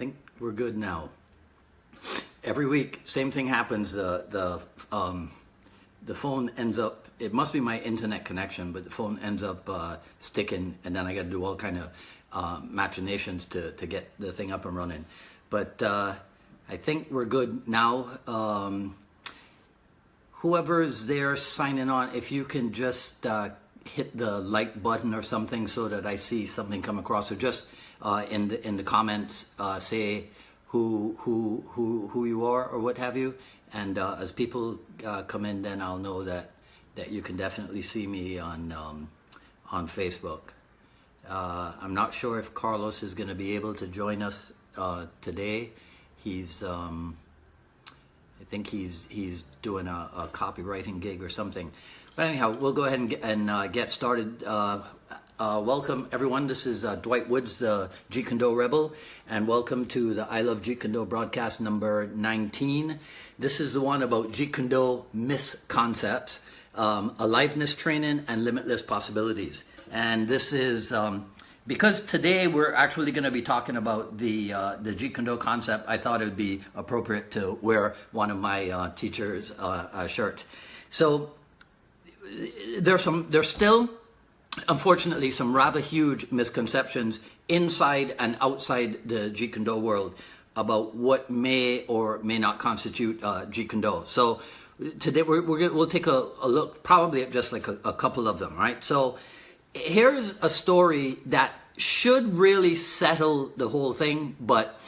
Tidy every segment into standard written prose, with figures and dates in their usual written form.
think we're good now. Every week, same thing happens. The phone ends up. It must be my internet connection, but the phone ends up sticking, and then I got to do all kind of machinations to get the thing up and running. But I think we're good now. Whoever's there signing on, if you can just hit the like button or something so that I see something come across, or just in the comments say who you are or what have you, and as people come in, then I'll know that you can definitely see me on Facebook. I'm not sure if Carlos is going to be able to join us today. He's I think he's doing a copywriting gig or something. But anyhow, we'll go ahead and get started. Welcome, everyone. This is Dwight Woods, the Jeet Kune Rebel, and welcome to the I Love Jeet Kune broadcast number 19. This is the one about Jeet Kune misconcepts, aliveness training, and limitless possibilities. And this is because today we're actually going to be talking about the Jeet Kune concept. I thought it would be appropriate to wear one of my teacher's shirts. So there's still, unfortunately, some rather huge misconceptions inside and outside the Jeet Kune world about what may or may not constitute Jeet Kune. So today we'll take a look probably at just like a couple of them, right? So here's a story that should really settle the whole thing, but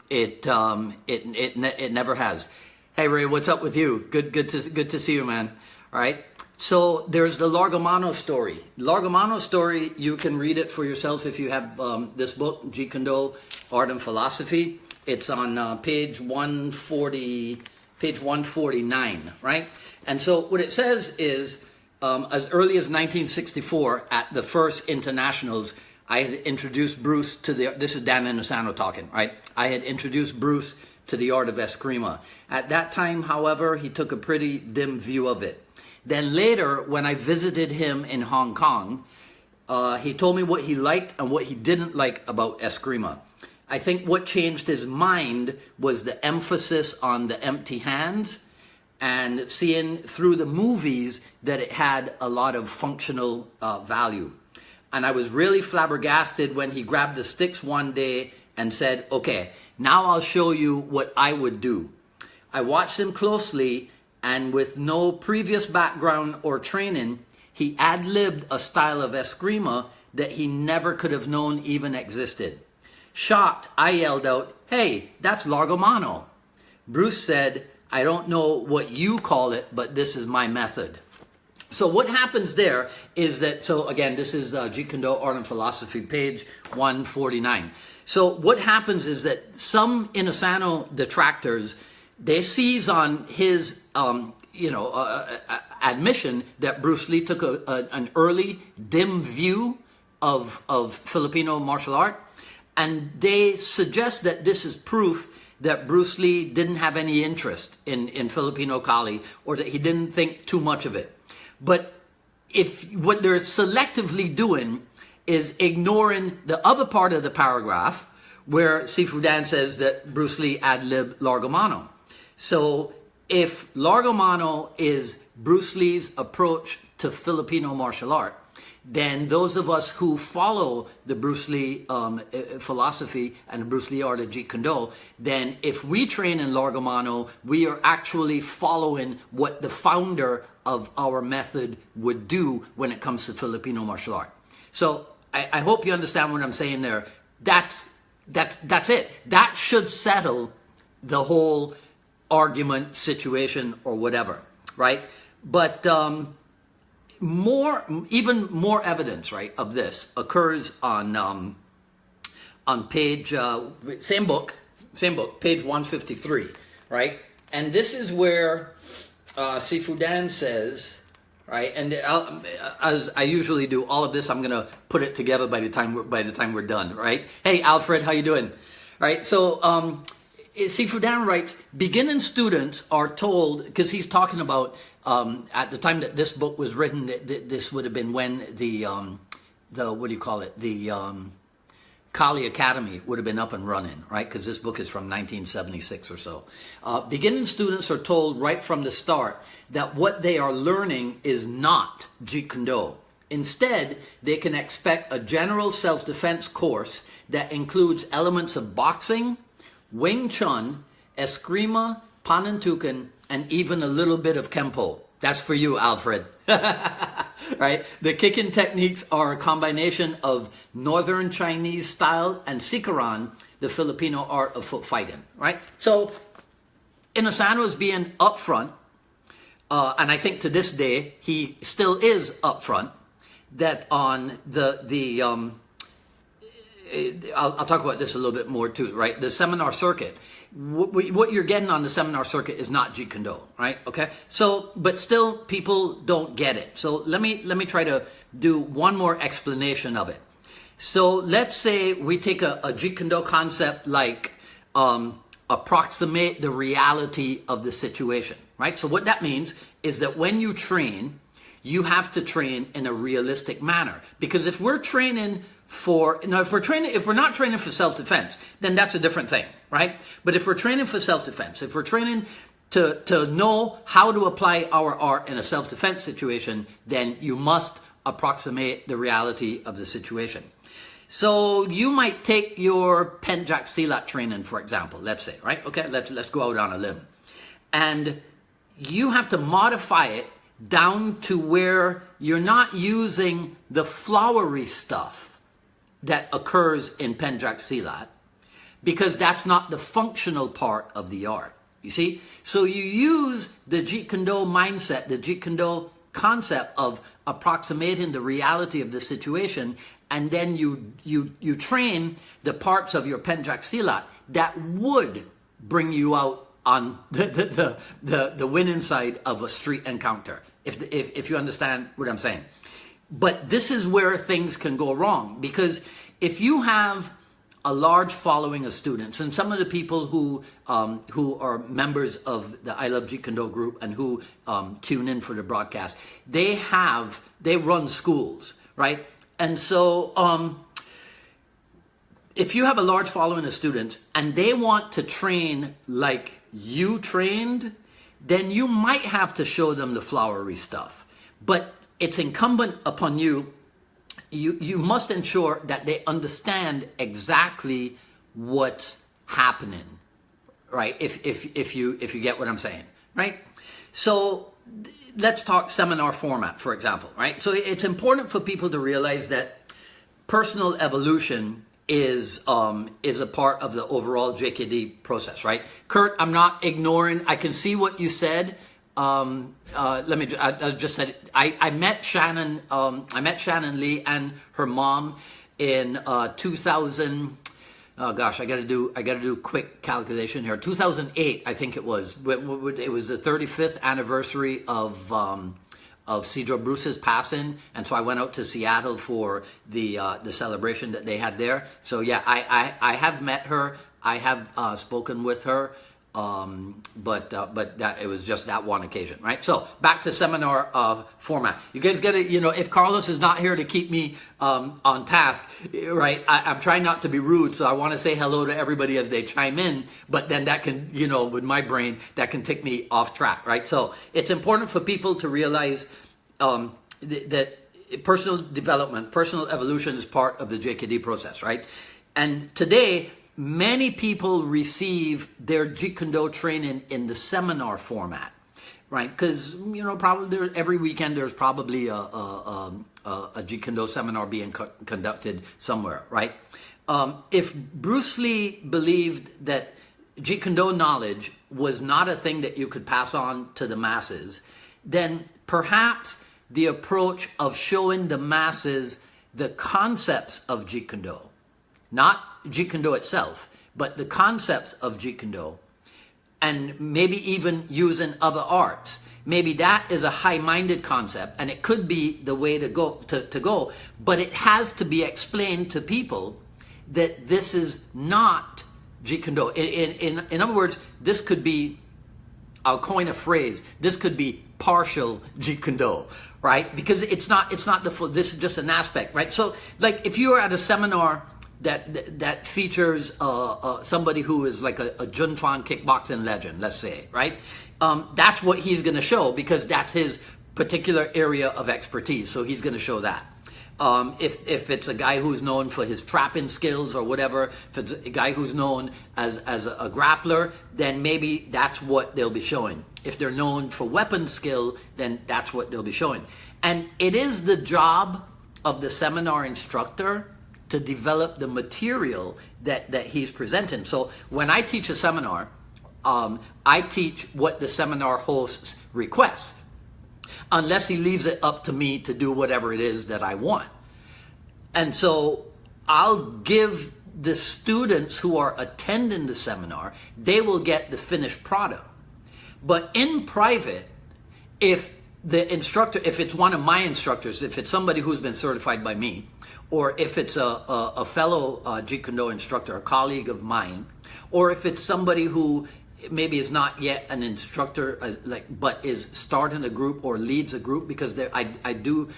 it never has. Hey Ray, what's up with you? Good to see you, man. All right. So there's the Largomano story. Largomano story, you can read it for yourself if you have this book, Jeet Kune, Art and Philosophy. It's on page 149, right? And so what it says is, as early as 1964, at the first internationals, I had introduced Bruce to this is Dan Inosanto talking, right? I had introduced Bruce to the art of Eskrima. At that time, however, he took a pretty dim view of it. Then later, when I visited him in Hong Kong, he told me what he liked and what he didn't like about Eskrima. I think what changed his mind was the emphasis on the empty hands and seeing through the movies that it had a lot of functional value. And I was really flabbergasted when he grabbed the sticks one day and said, okay, now I'll show you what I would do. I watched him closely, and with no previous background or training, he ad-libbed a style of Eskrima that he never could have known even existed. Shocked, I yelled out, hey, that's Largomano. Bruce said, I don't know what you call it, but this is my method. So what happens there is that, so again, this is Jeet Kune Art and Philosophy, page 149. So what happens is that some Inosanto detractors, they seize on his, admission that Bruce Lee took an early dim view of Filipino martial art, and they suggest that this is proof that Bruce Lee didn't have any interest in Filipino Kali, or that he didn't think too much of it. But if what they're selectively doing is ignoring the other part of the paragraph where Sifu Dan says that Bruce Lee ad-libbed Largomano. So if Largomano is Bruce Lee's approach to Filipino martial art, then those of us who follow the Bruce Lee philosophy and the Bruce Lee art of Jeet Kune, then if we train in Largomano, we are actually following what the founder of our method would do when it comes to Filipino martial art. So I hope you understand what I'm saying there. That's it. That should settle the whole argument, situation, or whatever, right? But even more evidence, right, of this occurs on page same book, page 153, right? And this is where Sifu Dan says, right, and as I usually do, all of this I'm gonna put it together by the time we're done, right? Hey, Alfred, how you doing? Right, so Sifu Dan writes, beginning students are told, because he's talking about at the time that this book was written, this would have been when the what do you call it, the Kali Academy would have been up and running, right? Because this book is from 1976 or so. Beginning students are told right from the start that what they are learning is not Jeet Kune Do. Instead, they can expect a general self-defense course that includes elements of boxing, Wing Chun, Eskrima, Panantukan, and even a little bit of Kempo. That's for you, Alfred. Right? The kicking techniques are a combination of Northern Chinese style and Sikaran, the Filipino art of foot fighting. Right? So, Inosanto is being upfront, and I think to this day he still is upfront. That on I'll talk about this a little bit more too, right? The seminar circuit. What you're getting on the seminar circuit is not Jeet Kune Do, right? Okay. So, but still, people don't get it. So let me try to do one more explanation of it. So let's say we take a Jeet Kune Do concept like approximate the reality of the situation, right? So what that means is that when you train, you have to train in a realistic manner. Because if we're training if we're not training for self-defense, then that's a different thing, right? But if we're training for self-defense, if we're training to know how to apply our art in a self-defense situation, then you must approximate the reality of the situation. So you might take your Penjak Silat training, for example, let's say, right? Okay, let's go out on a limb. And you have to modify it down to where you're not using the flowery stuff that occurs in Penjak Silat, because that's not the functional part of the art. You see? So you use the Jeet Kune Do mindset, the Jeet Kune Do concept of approximating the reality of the situation, and then you train the parts of your Penjak Silat that would bring you out on the winning side of a street encounter, if you understand what I'm saying. But this is where things can go wrong, because if you have a large following of students, and some of the people who are members of the I Love Jeet Kune Do group and who tune in for the broadcast, they run schools, right? And so if you have a large following of students and they want to train like you trained, then you might have to show them the flowery stuff. But it's incumbent upon you, you must ensure that they understand exactly what's happening, right? If you get what I'm saying, right? So let's talk seminar format, for example, right? So it's important for people to realize that personal evolution is a part of the overall JKD process, right? Kurt, I'm not ignoring. I can see what you said. I just said it. I met Shannon. I met Shannon Lee and her mom in 2000. Oh gosh, I gotta do a quick calculation here. 2008, I think it was. It was the 35th anniversary of Cedro Bruce's passing, and so I went out to Seattle for the celebration that they had there. So yeah, I have met her. I have spoken with her. But that it was just that one occasion, right? So back to seminar format. You guys get it. You know, if Carlos is not here to keep me on task, right? I'm trying not to be rude, so I want to say hello to everybody as they chime in. But then that can, you know, with my brain, that can take me off track, right? So it's important for people to realize that personal development, personal evolution is part of the JKD process, right? And today, many people receive their Jeet Kune Do training in the seminar format, right? Because, you know, probably every weekend there's probably a Jeet Kune Do seminar being conducted somewhere, right? If Bruce Lee believed that Jeet Kune Do knowledge was not a thing that you could pass on to the masses, then perhaps the approach of showing the masses the concepts of Jeet Kune Do, not Jeet Kune Do itself, but the concepts of Jeet Kune Do, and maybe even using other arts. Maybe that is a high-minded concept, and it could be the way to go, but it has to be explained to people that this is not Jeet Kune Do. In other words, this could be, I'll coin a phrase, this could be partial Jeet Kune Do, right? Because it's not the full, this is just an aspect, right? So like if you are at a seminar that features somebody who is like a Junfan kickboxing legend, let's say, right? That's what he's going to show because that's his particular area of expertise. So he's going to show that. If it's a guy who's known for his trapping skills or whatever, if it's a guy who's known as a grappler, then maybe that's what they'll be showing. If they're known for weapon skill, then that's what they'll be showing. And it is the job of the seminar instructor to develop the material that he's presenting. So when I teach a seminar, I teach what the seminar host requests, unless he leaves it up to me to do whatever it is that I want. And so I'll give the students who are attending the seminar, they will get the finished product. But in private, if the instructor, if it's one of my instructors, if it's somebody who's been certified by me, or if it's a fellow Jeet Kune Do instructor, a colleague of mine, or if it's somebody who maybe is not yet an instructor, but is starting a group or leads a group, because I do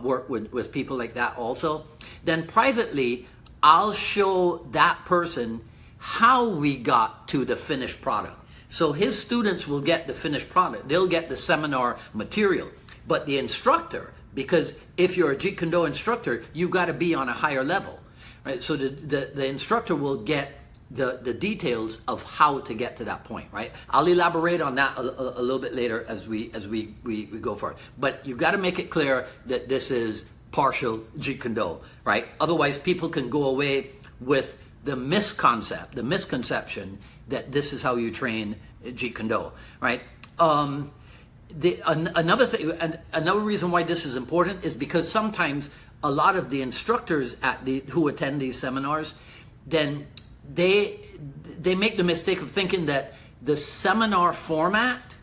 work with people like that also, then privately, I'll show that person how we got to the finished product. So his students will get the finished product. They'll get the seminar material. But the instructor, because if you're a Jeet Kune Do instructor, you got to be on a higher level, right? So the instructor will get the details of how to get to that point, right? I'll elaborate on that a little bit later as we go forward. But you've got to make it clear that this is partial Jeet Kune Do, right? Otherwise, people can go away with the misconception that this is how you train Jeet Kune Do, right? Another reason why this is important is because sometimes a lot of the instructors who attend these seminars, then they make the mistake of thinking that the seminar format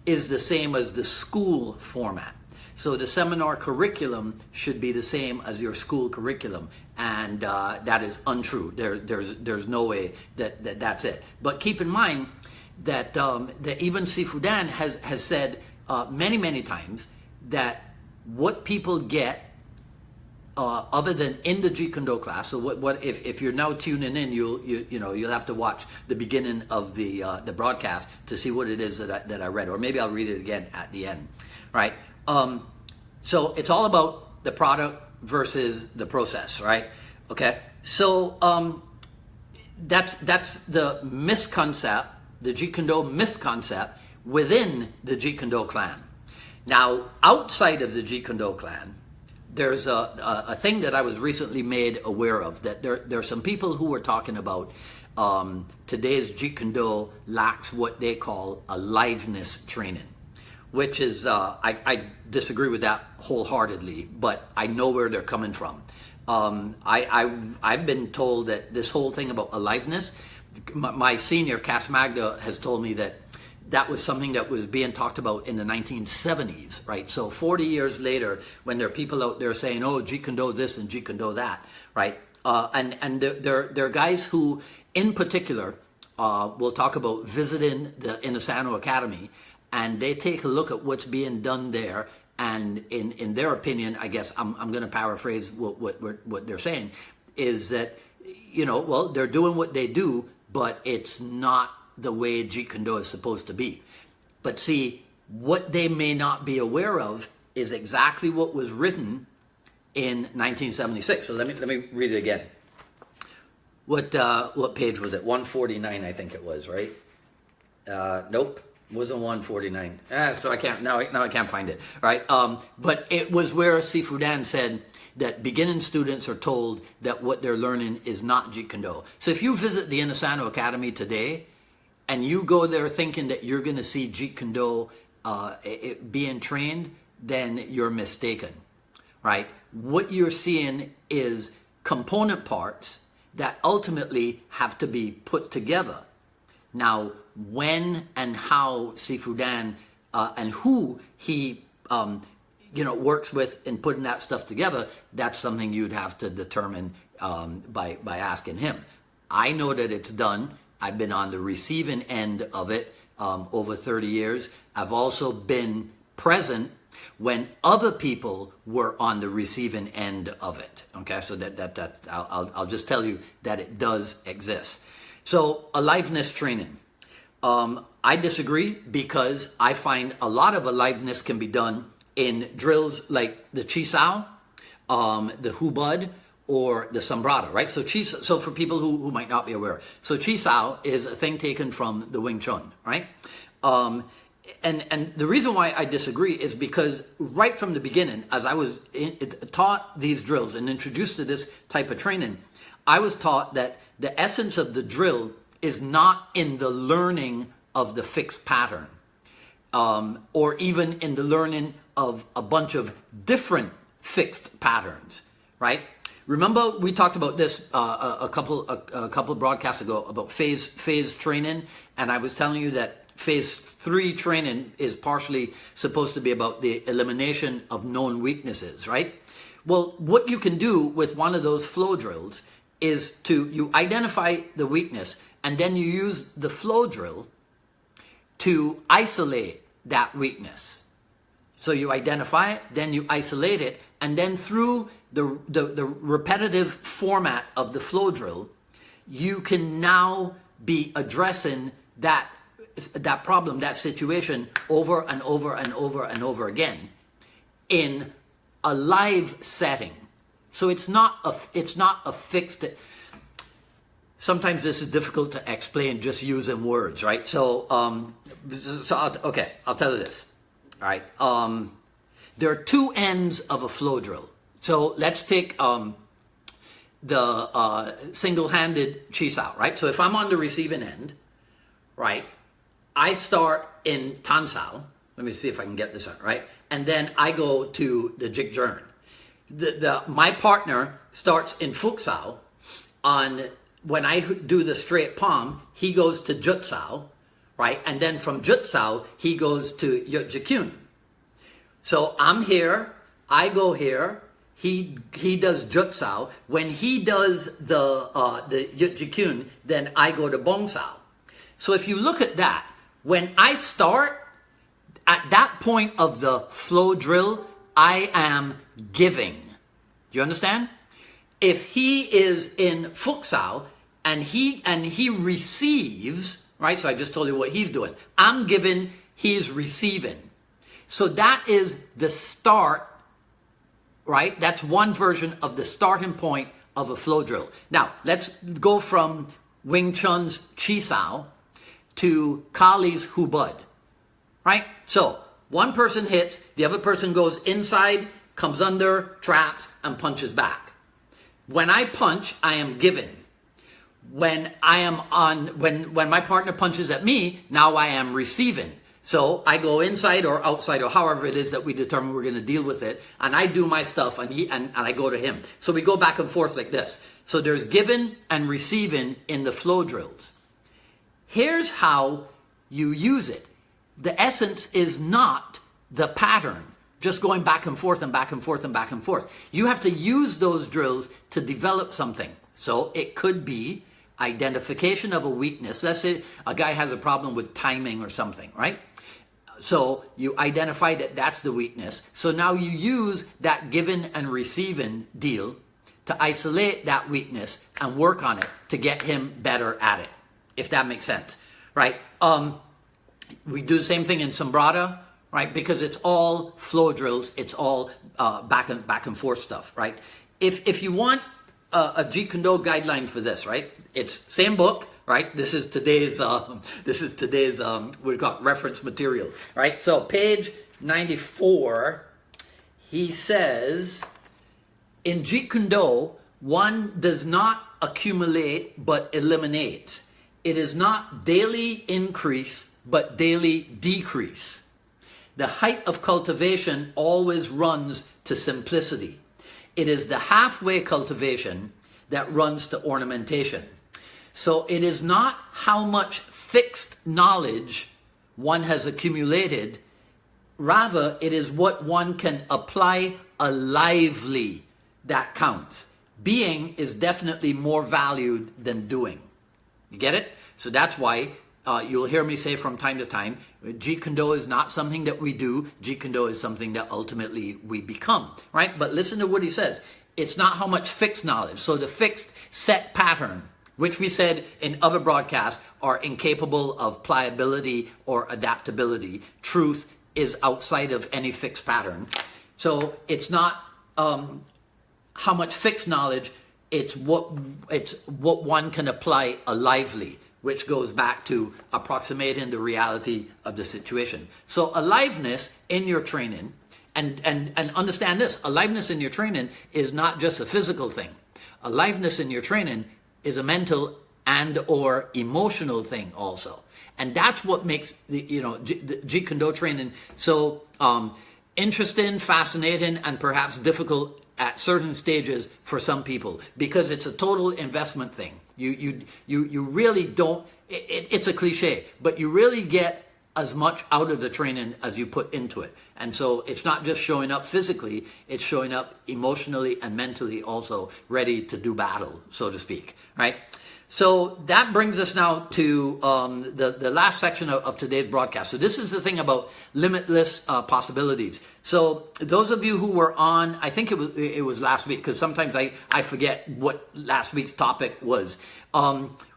is the same as the school format. So the seminar curriculum should be the same as your school curriculum, and that is untrue. There's no way that's it. But keep in mind that even Sifu Dan has said many times that what people get other than in the Jeet Kune Do class. So what if you're now tuning in, you'll have to watch the beginning of the broadcast to see what it is that I read, or maybe I'll read it again at the end, right? So it's all about the product versus the process, right? Okay, so that's the misconcept, the Jeet Kune Do misconcept within the Jeet Kune Do clan. Now, outside of the Jeet Kune Do clan, there's a thing that I was recently made aware of, that there are some people who are talking about today's Jeet Kune Do lacks what they call aliveness training, which is, I disagree with that wholeheartedly, but I know where they're coming from. I've been told that this whole thing about aliveness, my senior, Cass Magda, has told me that was something that was being talked about in the 1970s, right? So 40 years later, when there are people out there saying, oh, Jeet Kune Do this and Jeet Kune Do that, right? And there are guys who, in particular, will talk about visiting the Inasano Academy, and they take a look at what's being done there, and in their opinion, I guess I'm going to paraphrase what they're saying, is that, well, they're doing what they do, but it's not the way Jeet Kune Do is supposed to be. But see, what they may not be aware of is exactly what was written in 1976. So let me read it again. What page was it? 149, I think it was, right? Nope. Wasn't 149. So I can't now I can't find it, right? But it was where Sifu Dan said that beginning students are told that what they're learning is not Jeet Kune Do. So if you visit the Inasano Academy today and you go there thinking that you're going to see Jeet Kune Do being trained, then you're mistaken, right? What you're seeing is component parts that ultimately have to be put together. Now, when and how Sifu Dan and who he works with in putting that stuff together, that's something you'd have to determine by asking him. I know that it's done. I've been on the receiving end of it over 30 years. I've also been present. when other people were on the receiving end of it. Okay, so I'll just tell you that it does exist. So aliveness training. I disagree, because I find a lot of aliveness can be done in drills like the Chi Sao, the Hubud, or the Sambrata, right? So for people who might not be aware, so Chi Sao is a thing taken from the Wing Chun, right? And the reason why I disagree is because right from the beginning, as I was taught these drills and introduced to this type of training, I was taught that the essence of the drill is not in the learning of the fixed pattern, or even in the learning of a bunch of different fixed patterns, right? Remember we talked about this a couple broadcasts ago about phase training, and I was telling you that phase 3 training is partially supposed to be about the elimination of known weaknesses, right? Well, what you can do with one of those flow drills is you identify the weakness, and then you use the flow drill to isolate that weakness. So you identify it, then you isolate it, and then through the repetitive format of the flow drill, you can now be addressing that problem, that situation, over and over and over and over again in a live setting. So it's not a fixed. Sometimes this is difficult to explain just using words, right? So I'll tell you this. All right. There are two ends of a flow drill. So let's take the single-handed Chi Sao, right? So if I'm on the receiving end, right, I start in Tan Sao. Let me see if I can get this out, right? And then I go to the Jeet Kune. My partner starts in Phuc Sao. When I do the straight palm, he goes to Jeet Sao, right? And then from Jeet Sao, he goes to Jeet Kune. So I'm here, I go here, he does Jeet Sao. When he does the Jeet Kune, then I go to Bong Sao. So if you look at that, when I start, at that point of the flow drill, I am giving. Do you understand? If he is in Phuc Sao and he receives, right? So I just told you what he's doing. I'm giving, he's receiving. So that is the start, right? That's one version of the starting point of a flow drill. Now, let's go from Wing Chun's Chi Sao to Kali's Hubud, right? So one person hits, the other person goes inside, comes under, traps, and punches back. When I punch, I am giving. When my partner punches at me, now I am receiving. So I go inside or outside, or however it is that we determine we're going to deal with it, and I do my stuff, and I go to him. So we go back and forth like this. So there's giving and receiving in the flow drills. Here's how you use it. The essence is not the pattern, just going back and forth and back and forth and back and forth. You have to use those drills to develop something. So it could be identification of a weakness. Let's say a guy has a problem with timing or something, right? So you identify that that's the weakness. So now you use that giving and receiving deal to isolate that weakness and work on it to get him better at it, if that makes sense, right? We do the same thing in Sambrata, right? Because it's all flow drills. It's all back and forth stuff, right? If you want a Jeet Kune Do guideline for this, right? It's same book, right? This is today's we've got reference material, right? So page 94, he says, in Jeet Kune Do, one does not accumulate but eliminates. It is not daily increase but daily decrease. The height of cultivation always runs to simplicity. It is the halfway cultivation that runs to ornamentation. So it is not how much fixed knowledge one has accumulated, rather it is what one can apply alively that counts. Being is definitely more valued than doing. You get it? So that's why you'll hear me say from time to time, Jeet Kune Do is not something that we do. Jeet Kune Do is something that ultimately we become, right? But listen to what he says. It's not how much fixed knowledge. So the fixed set pattern, which we said in other broadcasts are incapable of pliability or adaptability. Truth is outside of any fixed pattern. So it's not how much fixed knowledge, it's what one can apply alively, which goes back to approximating the reality of the situation. So aliveness in your training, and understand this, aliveness in your training is not just a physical thing. Aliveness in your training is a mental and or emotional thing also. And that's what makes the Jeet Kune Do training so interesting, fascinating, and perhaps difficult at certain stages for some people, because it's a total investment thing. You really don't, it's a cliche, but you really get as much out of the training as you put into it. And so it's not just showing up physically, it's showing up emotionally and mentally also, ready to do battle, so to speak, right? So that brings us now to the last section of today's broadcast. So this is the thing about limitless possibilities. So those of you who were on, I think it was last week, because sometimes I forget what last week's topic was.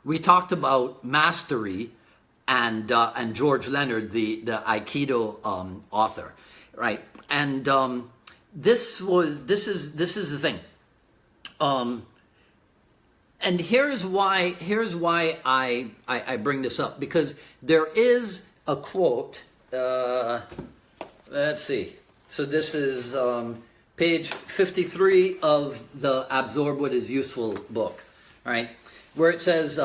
We talked about mastery and George Leonard, the Aikido author, right? And this is the thing. And here's why I bring this up, because there is a quote. Let's see. So this is page 53 of the Absorb What Is Useful book, right? Where it says,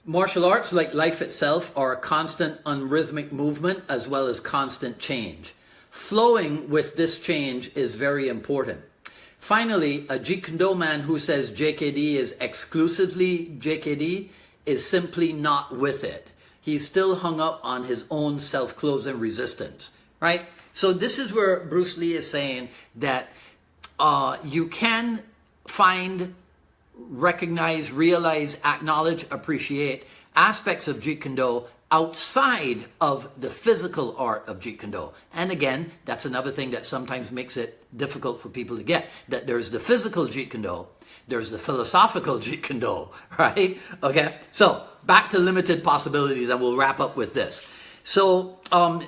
martial arts, like life itself, are a constant unrhythmic movement as well as constant change. Flowing with this change is very important. Finally, a Jeet Kune Do man who says JKD is exclusively JKD is simply not with it. He's still hung up on his own self-closing resistance, right? So this is where Bruce Lee is saying that you can find, recognize, realize, acknowledge, appreciate aspects of Jeet Kune Do outside of the physical art of Jeet Kune Do. And again, that's another thing that sometimes makes it difficult for people to get, that there's the physical Jeet Kune Do, there's the philosophical Jeet Kune Do, right? Okay, so back to limited possibilities, and we'll wrap up with this. So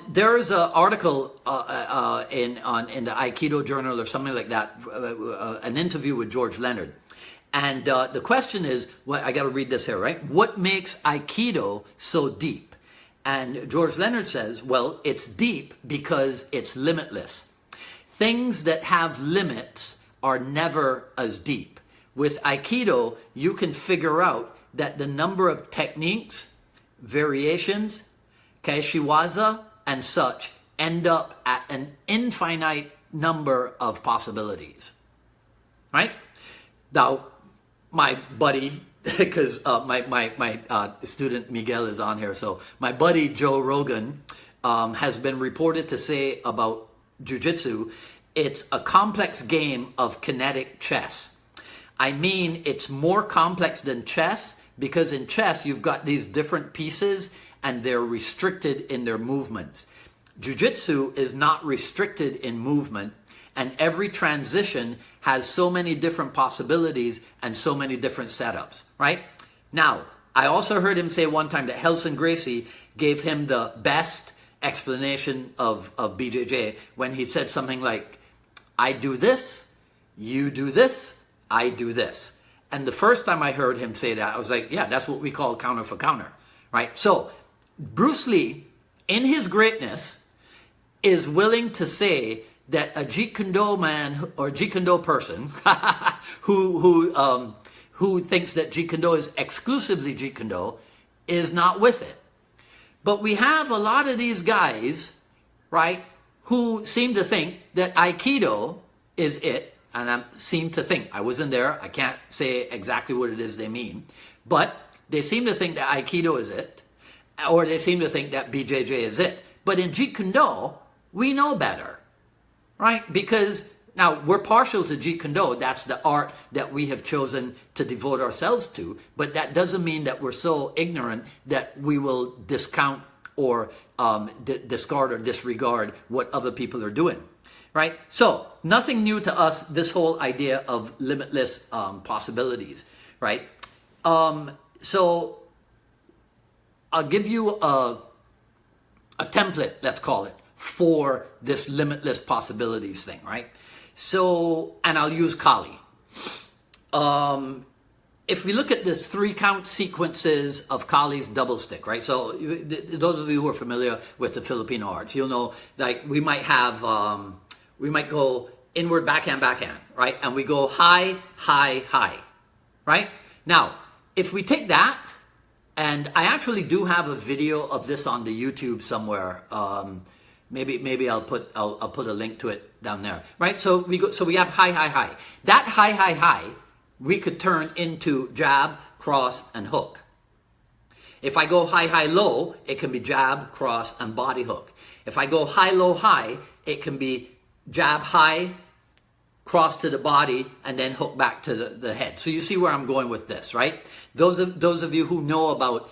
there's an article in the Aikido Journal or something like that, an interview with George Leonard. And the question is, I got to read this here, right? What makes Aikido so deep? And George Leonard says, well, it's deep because it's limitless. Things that have limits are never as deep. With Aikido, you can figure out that the number of techniques, variations, kaishiwaza, and such end up at an infinite number of possibilities, right? Now, my buddy, because my student Miguel is on here, so my buddy Joe Rogan has been reported to say about jiu-jitsu, it's a complex game of kinetic chess. I mean, it's more complex than chess, because in chess you've got these different pieces and they're restricted in their movements. Jiu-jitsu is not restricted in movement, and every transition has so many different possibilities and so many different setups, right? Now, I also heard him say one time that Helson Gracie gave him the best explanation of BJJ when he said something like, I do this, you do this, I do this. And the first time I heard him say that, I was like, yeah, that's what we call counter for counter, right? So Bruce Lee, in his greatness, is willing to say that a Jeet Kune Do man or Jeet Kune Do person who thinks that Jeet Kune Do is exclusively Jeet Kune Do is not with it. But we have a lot of these guys, right, who seem to think that Aikido is it, and I seem to think, I wasn't there, I can't say exactly what it is they mean, but they seem to think that Aikido is it, or they seem to think that BJJ is it. But in Jeet Kune Do, we know better, right? Because Now, we're partial to Jeet Kune. That's the art that we have chosen to devote ourselves to. But that doesn't mean that we're so ignorant that we will discount or discard or disregard what other people are doing, right? So nothing new to us, this whole idea of limitless possibilities, right? So I'll give you a template, let's call it, for this limitless possibilities thing, right? So, and I'll use Kali. If we look at this 3-count sequences of Kali's double stick, right? So those of you who are familiar with the Filipino arts, you'll know, like, we might have, we might go inward, backhand, backhand, right? And we go high, high, high, right? Now, if we take that, and I actually do have a video of this on the YouTube somewhere. Maybe I'll put a link to it down there, right? So we have high, high, high. That high, high, high, we could turn into jab, cross, and hook. If I go high, high, low, it can be jab, cross, and body hook. If I go high, low, high, it can be jab, high, cross to the body, and then hook back to the head. So you see where I'm going with this, right? Those of you who know about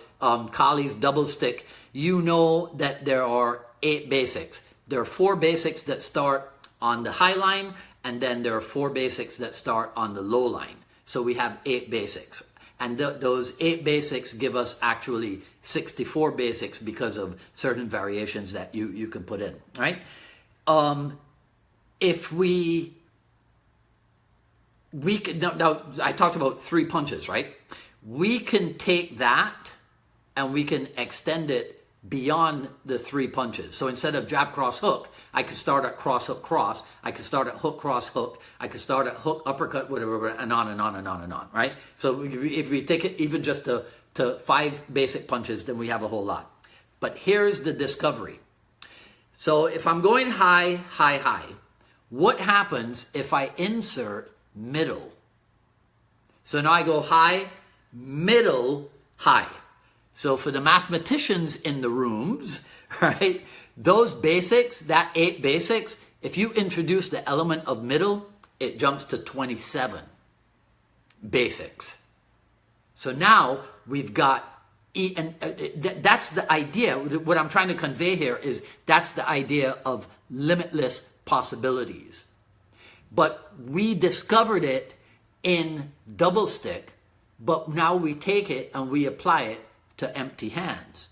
Kali's double stick, you know that there are 8 basics. There are 4 basics that start on the high line, and then there are 4 basics that start on the low line. So we have 8 basics. And those 8 basics give us actually 64 basics because of certain variations that you can put in, right? If we could, now I talked about 3 punches, right? We can take that and we can extend it beyond the 3 punches. So instead of jab, cross, hook, I could start at cross, hook, cross. I could start at hook, cross, hook. I could start at hook, uppercut, whatever, and on and on and on and on, right? So if we take it even just to 5 basic punches, then we have a whole lot. But here's the discovery. So if I'm going high, high, high, what happens if I insert middle? So now I go high, middle, high. So for the mathematicians in the rooms, right, those basics, that 8 basics, if you introduce the element of middle, it jumps to 27 basics. So now we've got, and that's the idea. What I'm trying to convey here is that's the idea of limitless possibilities. But we discovered it in double stick, but now we take it and we apply it to empty hands.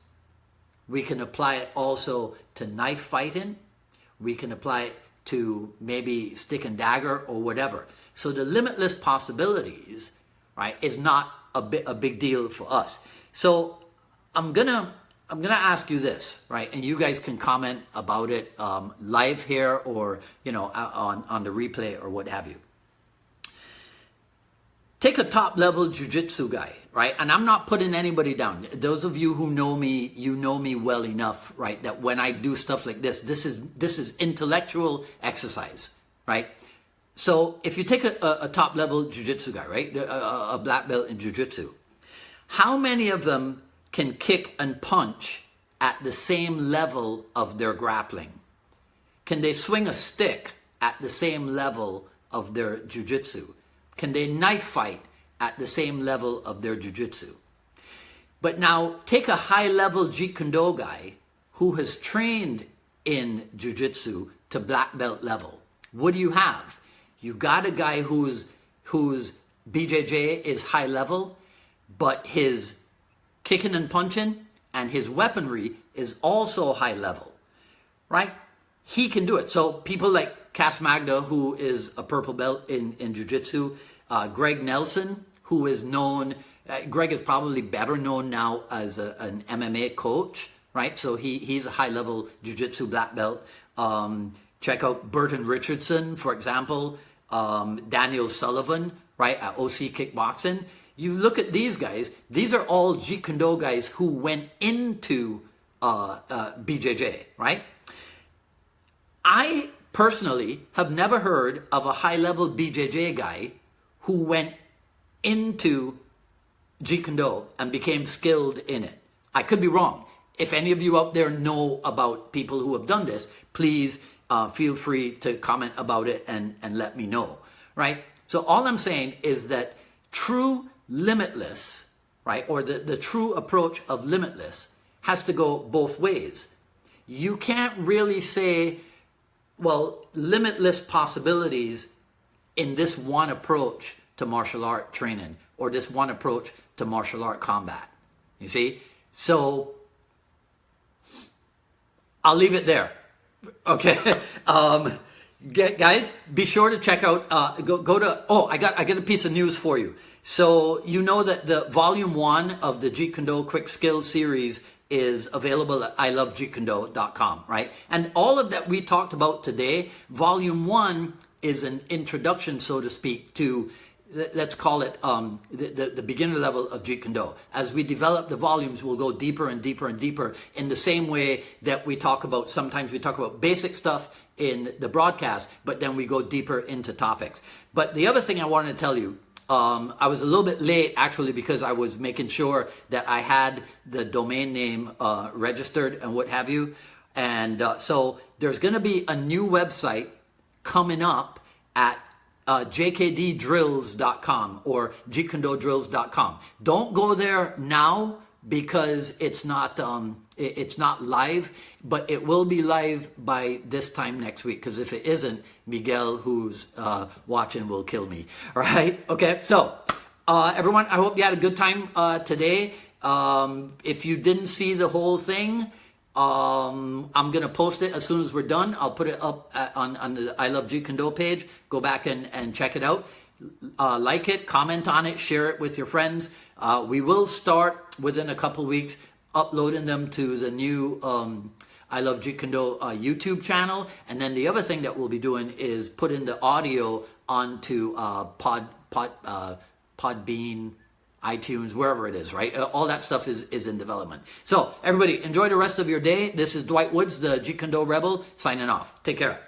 We can apply it also to knife fighting. We can apply it to maybe stick and dagger or whatever. So the limitless possibilities, right, is not a big deal for us. So I'm gonna ask you this, right, and you guys can comment about it live here or on the replay or what have you. Take a top-level jiu-jitsu guy, right? And I'm not putting anybody down. Those of you who know me, you know me well enough, right? That when I do stuff like this is intellectual exercise, right? So if you take a top-level jiu-jitsu guy, right? A black belt in jiu-jitsu, how many of them can kick and punch at the same level of their grappling? Can they swing a stick at the same level of their jiu-jitsu? Can they knife fight at the same level of their jiu-jitsu? But now take a high-level Jeet Kune guy who has trained in jiu-jitsu to black belt level. What do you have? You got a guy whose BJJ is high level, but his kicking and punching and his weaponry is also high level, right? He can do it. So people like Cass Magda, who is a purple belt in jiu-jitsu, Greg Nelson, who is known, Greg is probably better known now as an MMA coach, right? So he's a high-level jiu-jitsu black belt. Check out Burton Richardson, for example, Daniel Sullivan, right, at OC Kickboxing. You look at these guys, these are all Jeet Kune guys who went into BJJ, right? I personally have never heard of a high-level BJJ guy who went into Jeet Kune and became skilled in it. I could be wrong. If any of you out there know about people who have done this, please feel free to comment about it and let me know, right? So all I'm saying is that true limitless, right, or the true approach of limitless has to go both ways. You can't really say, well, limitless possibilities in this one approach to martial art training or this one approach to martial art combat. You see? So I'll leave it there. Okay. Guys, be sure to check out, go to, I got a piece of news for you. So you know that the volume 1 of the Jeet Kune Quick Skill series is available at ilovejeetkundo.com, right? And all of that we talked about today, volume 1 is an introduction, so to speak, to, let's call it the beginner level of Jeet Kune. As we develop the volumes, we'll go deeper and deeper and deeper in the same way that we talk about, sometimes we talk about basic stuff in the broadcast, but then we go deeper into topics. But the other thing I wanted to tell you, I was a little bit late actually because I was making sure that I had the domain name registered and what have you. And so there's going to be a new website coming up at jkddrills.com or jeetkundodrills.com. Don't go there now because it's not live, but it will be live by this time next week, because if it isn't, Miguel, who's watching, will kill me. All right? Okay, so everyone, I hope you had a good time today. If you didn't see the whole thing, I'm going to post it as soon as we're done. I'll put it up on the I Love Jeet Kune page. Go back and check it out. Like it, comment on it, share it with your friends. We will start within a couple weeks uploading them to the new I Love Jeet Kune YouTube channel. And then the other thing that we'll be doing is putting the audio onto Podbean, iTunes, wherever it is, right? All that stuff is in development. So everybody, enjoy the rest of your day. This is Dwight Woods, the Jeet Kune Rebel, signing off. Take care.